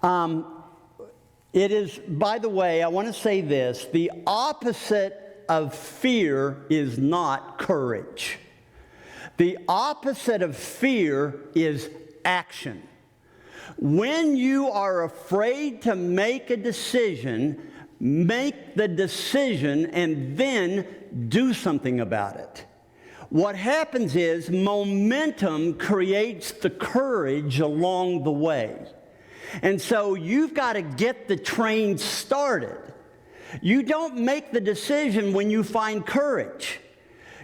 It is, by the way, I want to say this, the opposite of fear is not courage. The opposite of fear is action. When you are afraid to make a decision, make the decision and then do something about it. What happens is momentum creates the courage along the way. And so you've got to get the train started. You don't make the decision when you find courage.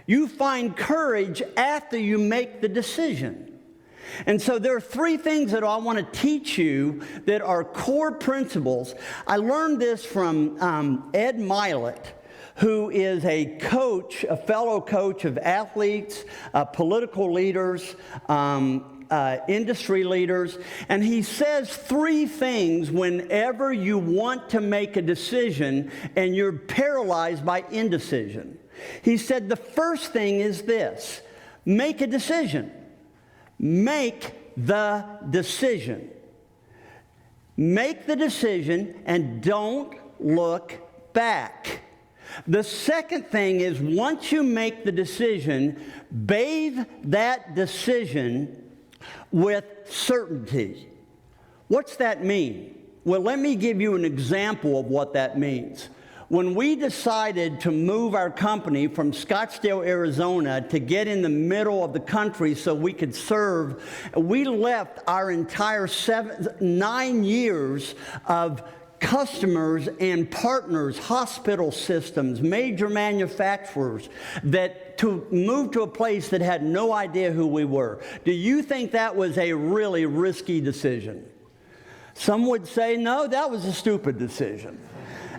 You find courage after you make the decision. And so there are three things that I want to teach you that are core principles. I learned this from Ed Milet, who is a coach, a fellow coach of athletes, political leaders, industry leaders. And he says three things whenever you want to make a decision and you're paralyzed by indecision. He said the first thing is this: make a decision. Make the decision. Make the decision and don't look back. The second thing is, once you make the decision, bathe that decision with certainty. What's that mean? Well, let me give you an example of what that means. When we decided to move our company from Scottsdale, Arizona, to get in the middle of the country so we could serve, we left our entire 9 years of customers and partners, hospital systems, major manufacturers, that to move to a place that had no idea who we were. Do you think that was a really risky decision? Some would say, no, that was a stupid decision.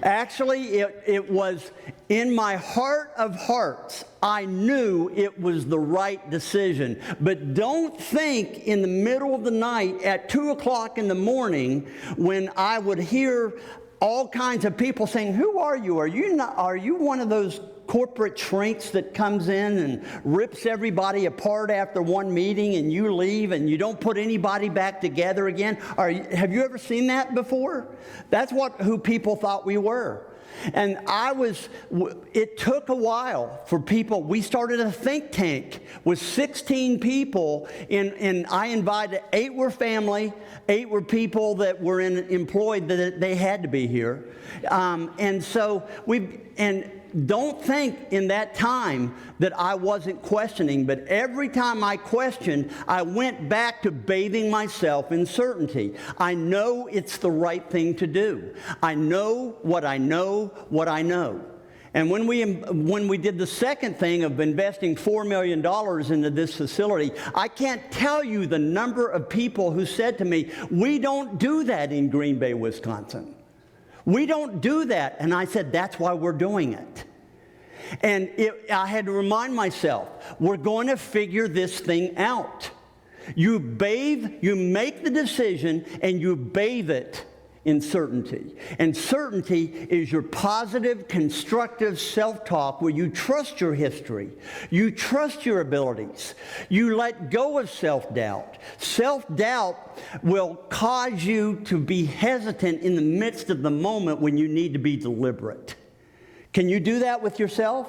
Actually, it was in my heart of hearts, I knew it was the right decision. But don't think in the middle of the night at 2 o'clock in the morning when I would hear all kinds of people saying, who are you? Are you one of those corporate shrinks that comes in and rips everybody apart after one meeting and you leave and you don't put anybody back together again? Have you ever seen that before? That's who people thought we were. And it took a while for people. We started a think tank with 16 people, and I invited 8 were family, 8 were people that were employed that they had to be here. And don't think in that time that I wasn't questioning, but every time I questioned, I went back to bathing myself in certainty. I know it's the right thing to do. I know what I know, what I know. And when we did the second thing of investing $4 million into this facility, I can't tell you the number of people who said to me, we don't do that in Green Bay, Wisconsin. We don't do that. And I said, that's why we're doing it. And I had to remind myself, we're going to figure this thing out. You make the decision, and you bathe it in certainty. And certainty is your positive, constructive self-talk where you trust your history. You trust your abilities. You let go of self-doubt. Self-doubt will cause you to be hesitant in the midst of the moment when you need to be deliberate. Can you do that with yourself?